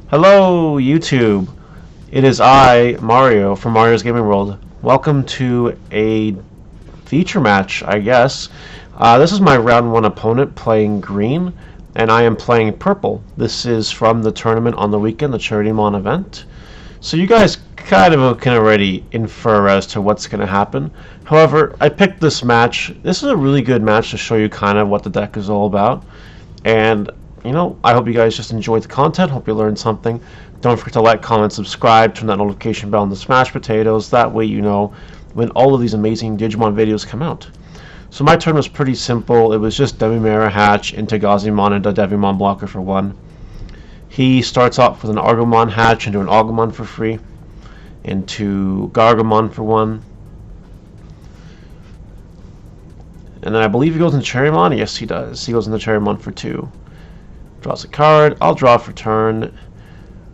Hello, YouTube. It is I, Mario, from Mario's Gaming World. Welcome to a feature match, I guess. This is my round 1 opponent playing green, and I am playing purple. This is from the tournament on the weekend, the Charitymon event. So you guys kind of can already infer as to what's going to happen. However, I picked this match. This is a really good match to show you kind of what the deck is all about. And I hope you guys just enjoyed the content. Hope you learned something. Don't forget to like, comment, subscribe, turn that notification bell on the smashed potatoes. That way you know when all of these amazing Digimon videos come out. So my turn was pretty simple. It was just Demimera hatch into Gazimon and a Devimon blocker for 1. He starts off with an Argomon hatch into an Agumon for free, into Gargomon for 1. And then I believe he goes into Charitymon. Yes, he does. He goes into Charitymon for 2. Draws a card. I'll draw for turn.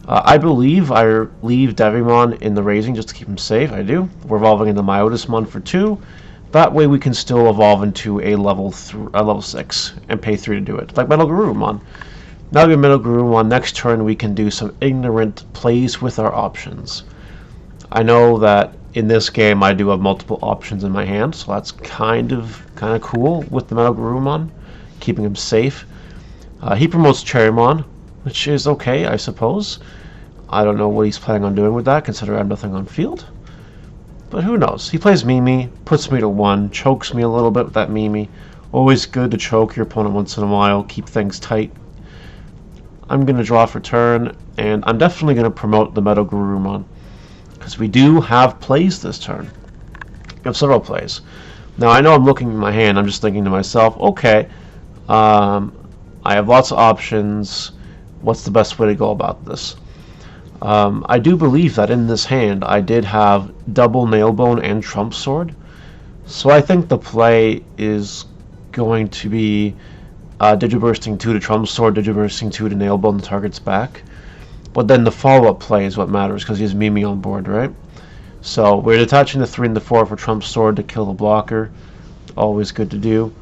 I believe I leave Devimon in the raising just to keep him safe. I do. We're evolving into Myotismon for 2. That way we can still evolve into a level 6 and pay 3 to do it. Like Metalgarurumon. Now we have Metalgarurumon. Next turn we can do some ignorant plays with our options. I know that in this game I do have multiple options in my hand, so that's kind of cool with the Metalgarurumon, keeping him safe. He promotes Charitymon, which is okay, I suppose. I don't know what he's planning on doing with that, considering I have nothing on field. But who knows? He plays Mimi, puts me to 1, chokes me a little bit with that Mimi. Always good to choke your opponent once in a while, keep things tight. I'm going to draw for turn, and I'm definitely going to promote the Metalgarurumon, because we do have plays this turn. We have several plays. Now, I know I'm looking at my hand, I'm just thinking to myself, okay, I have lots of options. What's the best way to go about this? I do believe that in this hand I did have double Nailbone and Trump Sword. So I think the play is going to be Digibursting 2 to Trump Sword, Digibursting 2 to Nailbone the target's back. But then the follow-up play is what matters because he has Mimi on board, right? So we're detaching the 3 and the 4 for Trump Sword to kill the blocker. Always good to do.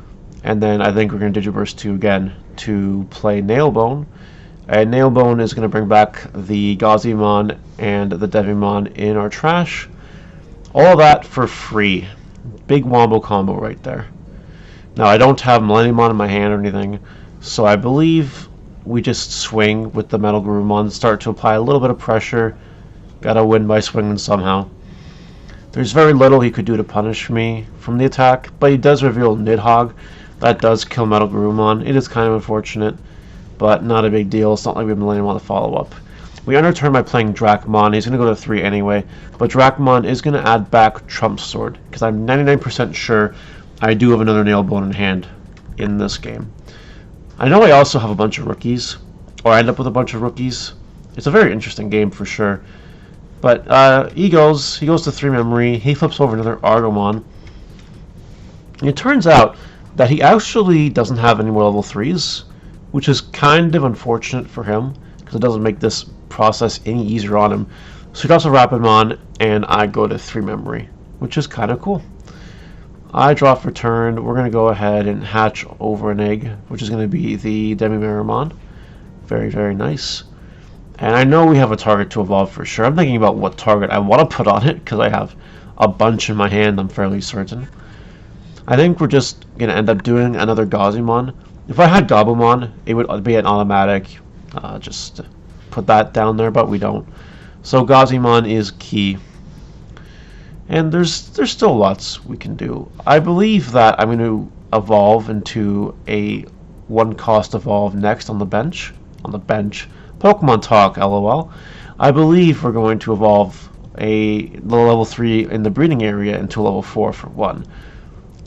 And then I think we're going to Digiburst 2 again to play Nailbone. And Nailbone is going to bring back the Gazimon and the Devimon in our trash. All that for free. Big wombo combo right there. Now I don't have Millenniumon in my hand or anything, so I believe we just swing with the Metalgarurumon, start to apply a little bit of pressure. Gotta win by swinging somehow. There's very little he could do to punish me from the attack, but he does reveal Nidhogg. That does kill Metalgarurumon. It is kind of unfortunate, but not a big deal. It's not like we have Millenniumon to follow up. We end our turn by playing Dracmon. He's going to go to 3 anyway, but Dracmon is going to add back Trump Sword, because I'm 99% sure I do have another Nailbone in hand in this game. I know I also have a bunch of rookies, or I end up with a bunch of rookies. It's a very interesting game for sure. But he goes to 3 memory. He flips over another Argomon. And it turns out that he actually doesn't have any more level 3s, which is kind of unfortunate for him, because it doesn't make this process any easier on him. So he drops a Rapidmon, and I go to 3 memory, which is kind of cool. I draw for turn. We're going to go ahead and hatch over an egg, which is going to be the Demimeramon. Very, very nice. And I know we have a target to evolve for sure. I'm thinking about what target I want to put on it, because I have a bunch in my hand, I'm fairly certain. I think we're just going to end up doing another Gazimon. If I had Gabumon, it would be an automatic. Just put that down there, but we don't. So Gazimon is key. And there's still lots we can do. I believe that I'm going to evolve into a 1-cost evolve next on the bench. Pokemon Talk, LOL. I believe we're going to evolve a level 3 in the breeding area into level 4 for 1.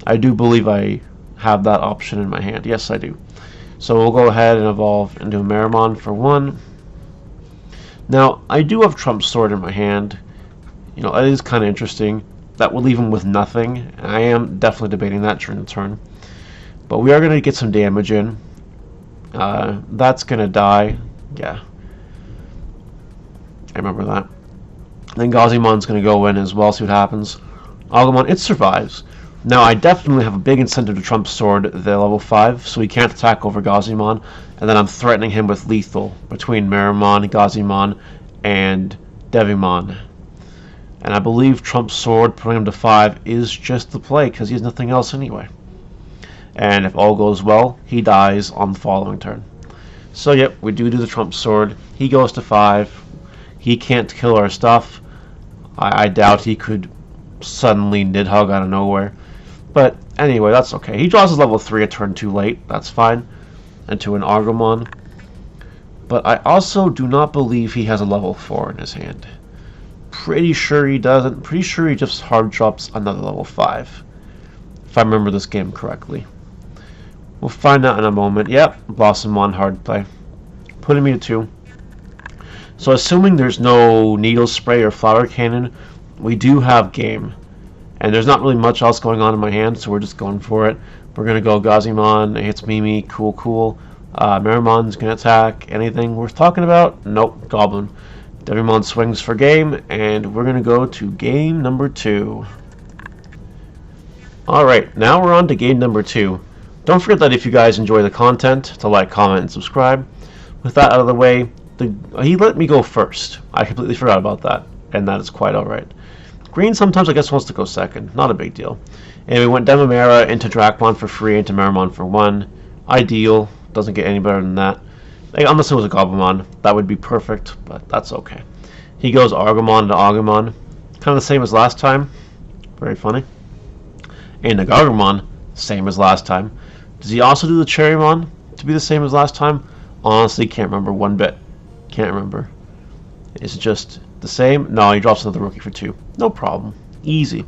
I do believe I have that option in my hand. Yes, I do. So we'll go ahead and evolve into a Meramon for 1. Now, I do have Trump Sword in my hand. It is kind of interesting. That would leave him with nothing. I am definitely debating that during the turn. But we are going to get some damage in. That's going to die. Yeah. I remember that. Then Gazimon's going to go in as well, see what happens. Agumon, it survives. Now, I definitely have a big incentive to Trump Sword the level 5, so he can't attack over Gazimon, and then I'm threatening him with lethal between Meramon, Gazimon, and Devimon. And I believe Trump Sword, putting him to 5, is just the play, because he has nothing else anyway. And if all goes well, he dies on the following turn. So yep, we do the Trump Sword. He goes to 5. He can't kill our stuff. I doubt he could suddenly Nidhogg out of nowhere. But anyway, that's okay. He draws his level 3 a turn too late. That's fine. Into an Agumon. But I also do not believe he has a level 4 in his hand. Pretty sure he doesn't. Pretty sure he just hard drops another level 5. If I remember this game correctly. We'll find out in a moment. Yep, Blossomon hard play. Putting me to 2. So assuming there's no Needle Spray or Flower Cannon, we do have game. And there's not really much else going on in my hand, so we're just going for it. We're going to go Gazimon, it hits Mimi, cool. Meramon's going to attack. Anything worth talking about? Nope, Goblin. Devimon swings for game, and we're going to go to game number 2. Alright, now we're on to game number 2. Don't forget that if you guys enjoy the content, to like, comment, and subscribe. With that out of the way, he let me go first. I completely forgot about that, and that is quite alright. Green sometimes, I guess, wants to go second. Not a big deal. And we went Demamera into Dracmon for free, into Meramon for 1. Ideal. Doesn't get any better than that. Unless it was a Goblimon. That would be perfect, but that's okay. He goes Agumon to Agumon. Kind of the same as last time. Very funny. And the Garurumon, same as last time. Does he also do the Charitymon to be the same as last time? Honestly, can't remember one bit. Can't remember. Is it just the same? No, he drops another rookie for 2. No problem. Easy.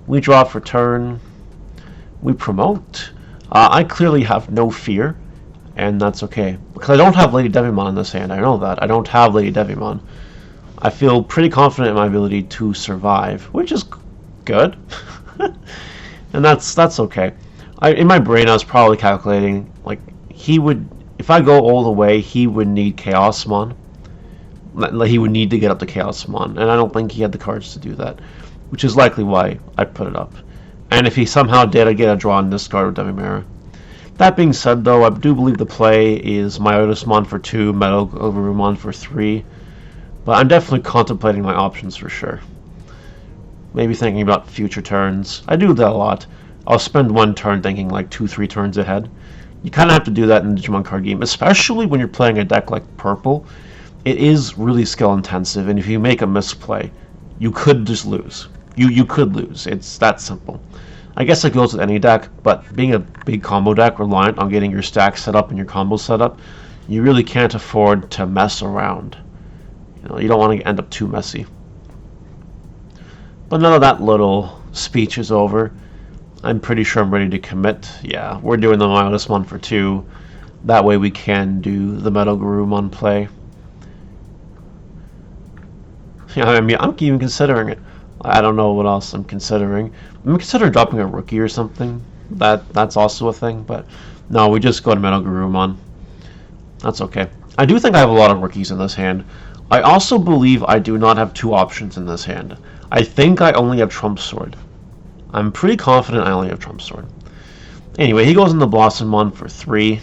We draw for turn. We promote. I clearly have no fear, and that's okay. Because I don't have Lady Devimon in this hand. I know that. I don't have Lady Devimon. I feel pretty confident in my ability to survive, which is good. And that's okay. In my brain, I was probably calculating, like, he would, if I go all the way, he would need Chaosmon. He would need to get up to Chaosmon, and I don't think he had the cards to do that, which is likely why I put it up. And if he somehow did, I'd get a draw and discard with Devimera. That being said, though, I do believe the play is Myotismon for 2, Metalgarurumon for 3, but I'm definitely contemplating my options for sure. Maybe thinking about future turns. I do that a lot. I'll spend one turn thinking like 2-3 turns ahead. You kind of have to do that in the Digimon card game, especially when you're playing a deck like Purple. It is really skill intensive, and if you make a misplay, you could just lose. You could lose. It's that simple. I guess it goes with any deck, but being a big combo deck reliant on getting your stack set up and your combos set up, you really can't afford to mess around. You don't want to end up too messy. But none of that little speech is over. I'm pretty sure I'm ready to commit. Yeah, we're doing the Myotismon for 2. That way we can do the Metalgarurumon play. Yeah, I mean, I'm even considering it. I don't know what else I'm considering. I'm considering dropping a rookie or something. That's also a thing, but no, we just go to Metalgarurumon. That's okay. I do think I have a lot of rookies in this hand. I also believe I do not have 2 options in this hand. I think I only have Trump Sword. I'm pretty confident I only have Trump Sword. Anyway, he goes into Blossomon for 3.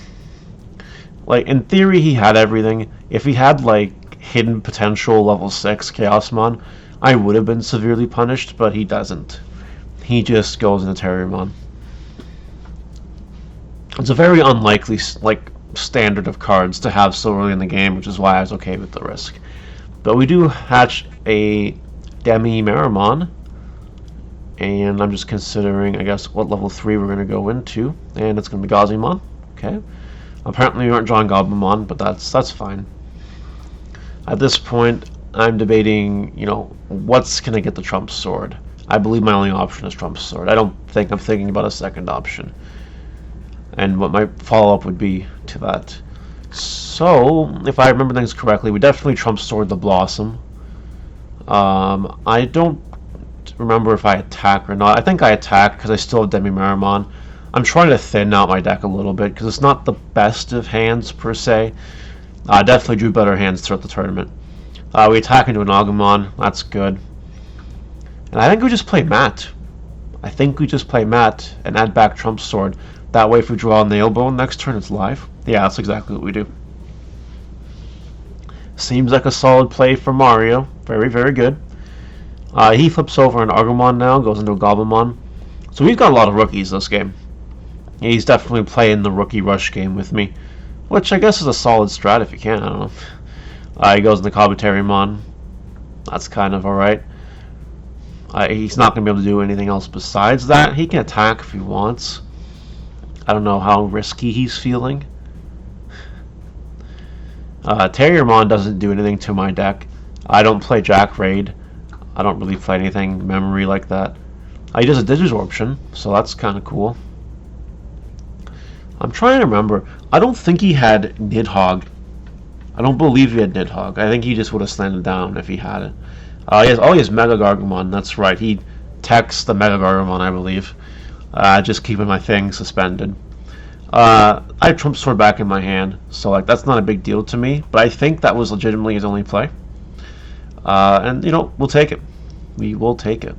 Like, in theory, he had everything. If he had, like, hidden potential level 6 Chaosmon, I would have been severely punished, but he doesn't. He just goes into Terriermon. It's a very unlikely, like, standard of cards to have so early in the game, which is why I was okay with the risk. But we do hatch a Demi-Meramon, and I'm just considering, I guess, what level 3 we're going to go into, and it's going to be Gazimon. Okay. Apparently we aren't drawing Goblimon, but that's fine. At this point, I'm debating, what's going to get the Trump Sword. I believe my only option is Trump Sword. I don't think I'm thinking about a second option. And what my follow-up would be to that. So, if I remember things correctly, we definitely Trump Sword the Blossom. I don't remember if I attack or not. I think I attack because I still have Demi-Meramon. I'm trying to thin out my deck a little bit because it's not the best of hands per se. I definitely drew better hands throughout the tournament. We attack into an Agumon. That's good. And I think we just play Matt. I think we just play Matt and add back Trump Sword. That way if we draw a Nailbone next turn, it's live. Yeah, that's exactly what we do. Seems like a solid play for Mario. Very, very good. He flips over an Agumon now, goes into a Goblimon. So we've got a lot of rookies this game. He's definitely playing the rookie rush game with me, which I guess is a solid strat if you can. I don't know. He goes into Charitymon. That's kind of alright. He's not going to be able to do anything else besides that. He can attack if he wants. I don't know how risky he's feeling. Terriermon doesn't do anything to my deck. I don't play Jack Raid. I don't really play anything memory like that. He does a Digisorption, so that's kind of cool. I'm trying to remember. I don't think he had Nidhogg. I don't believe he had Nidhogg. I think he just would have slanted down if he had it. He has Metalgarurumon. That's right. He techs the Metalgarurumon, I believe. Just keeping my thing suspended. I have Trump Sword back in my hand, so like that's not a big deal to me. But I think that was legitimately his only play. And you know, we'll take it. We will take it.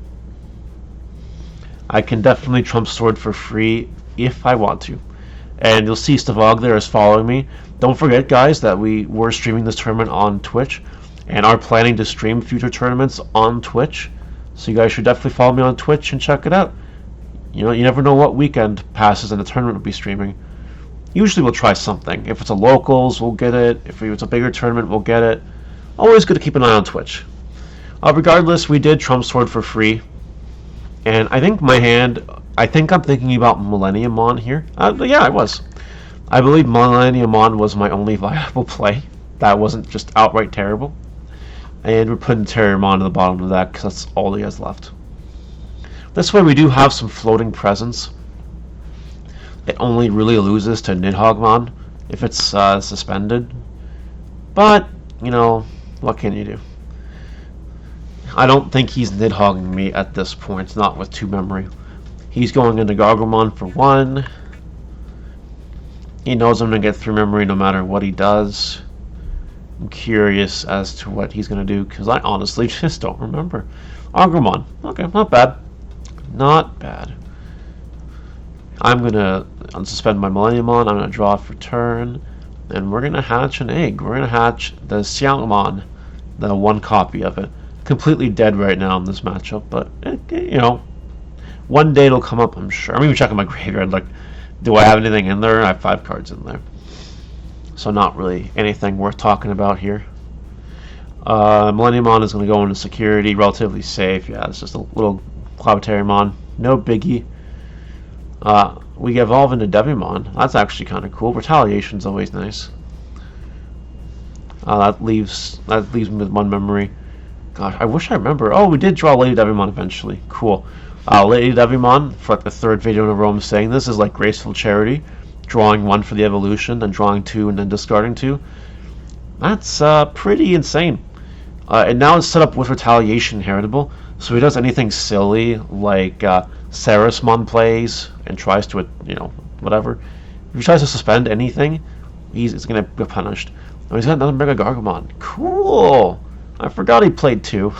I can definitely Trump Sword for free if I want to. And you'll see Stavog there is following me. Don't forget, guys, that we were streaming this tournament on Twitch and are planning to stream future tournaments on Twitch. So you guys should definitely follow me on Twitch and check it out. You know, you never know what weekend passes and the tournament will be streaming. Usually we'll try something. If it's a locals, we'll get it. If it's a bigger tournament, we'll get it. Always good to keep an eye on Twitch. Regardless, we did Trump Sword for free. And I think my hand, I think I'm thinking about Millenniummon here. Yeah, I was. I believe Millenniummon was my only viable play. That wasn't just outright terrible. And we're putting Terriermon in the bottom of the deck because that's all he has left. This way we do have some floating presence. It only really loses to Nidhoggmon if it's suspended. But, you know, what can you do? I don't think he's Nidhogging me at this point, not with 2 memory. He's going into Gargomon for 1. He knows I'm going to get 3 memory no matter what he does. I'm curious as to what he's going to do, because I honestly just don't remember. Agumon. Okay, not bad. Not bad. I'm going to unsuspend my Millenniummon. I'm going to draw for turn. And we're going to hatch an egg. We're going to hatch the Xiaomon, the 1 copy of it. Completely dead right now in this matchup, but you know, one day it'll come up, I'm sure. I'm even checking my graveyard, like, do I have anything in there? I have 5 cards in there, so not really anything worth talking about here. Millenniummon is going to go into security, relatively safe. Yeah, it's just a little Clobbitariumon, no biggie. We evolve into Devimon. That's actually kind of cool. Retaliation's always nice. That leaves me with 1 memory. Gosh, I wish I remember. Oh, we did draw Lady Devimon eventually. Cool. Lady Devimon, for like the 3rd video in a row I'm saying this, is like Graceful Charity. Drawing 1 for the evolution, then drawing 2, and then discarding 2. That's pretty insane. And now it's set up with Retaliation heritable, so he does anything silly, like Sarismon plays, and tries to, you know, whatever. If he tries to suspend anything, he's going to get punished. Oh, he's got another Metalgarurumon. Cool! I forgot he played 2.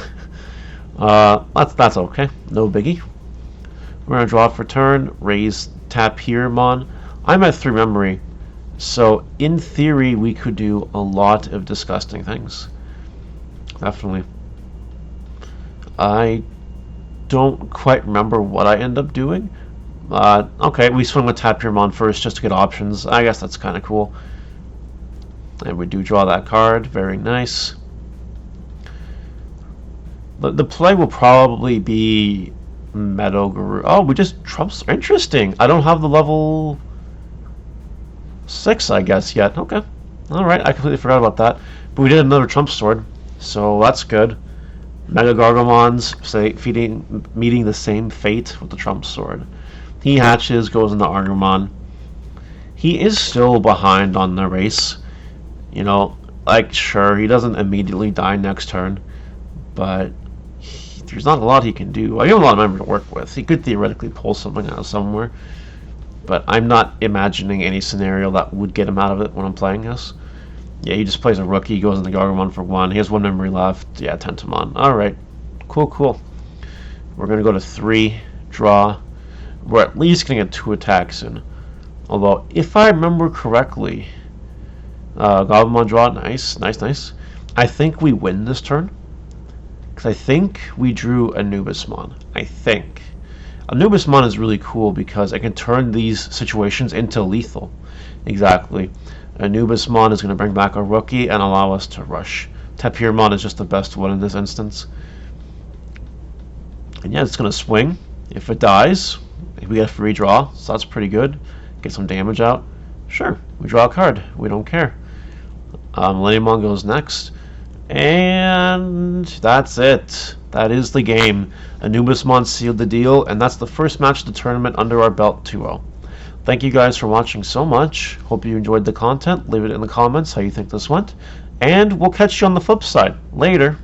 That's okay. No biggie. We're going to draw for turn. Raise Tapirmon. I'm at 3 memory. So, in theory, we could do a lot of disgusting things. Definitely. I don't quite remember what I end up doing. Okay, we swing with Tapirmon first just to get options. I guess that's kind of cool. And we do draw that card. Very nice. The play will probably be Metalgarurumon. Oh, we just Trumps. Interesting. I don't have the level 6, I guess, yet. Okay. Alright, I completely forgot about that. But we did another Trump Sword, so that's good. Metalgarurumons meeting the same fate with the Trump Sword. He hatches, goes into Agumon. He is still behind on the race. You know, like, sure, he doesn't immediately die next turn, but there's not a lot he can do. I have a lot of memory to work with. He could theoretically pull something out of somewhere, but I'm not imagining any scenario that would get him out of it when I'm playing this. Yeah, he just plays a rookie, goes into Gargomon for 1. He has 1 memory left. Yeah, Tentomon. Alright. Cool. We're going to go to 3. draw. We're at least going to get 2 attacks in. Although, if I remember correctly, Goblimon draw, nice. I think we win this turn. Because I think we drew Anubismon. I think. Anubismon is really cool because it can turn these situations into lethal. Exactly. Anubismon is going to bring back a rookie and allow us to rush. Tapirmon is just the best one in this instance. And yeah, it's going to swing. If it dies, we get a free draw, so that's pretty good. Get some damage out. Sure, we draw a card. We don't care. Millenniumon goes next. And that's it. That is the game. Anubismon sealed the deal, and that's the first match of the tournament under our belt 2-0. Thank you guys for watching so much. Hope you enjoyed the content. Leave it in the comments how you think this went. And we'll catch you on the flip side. Later.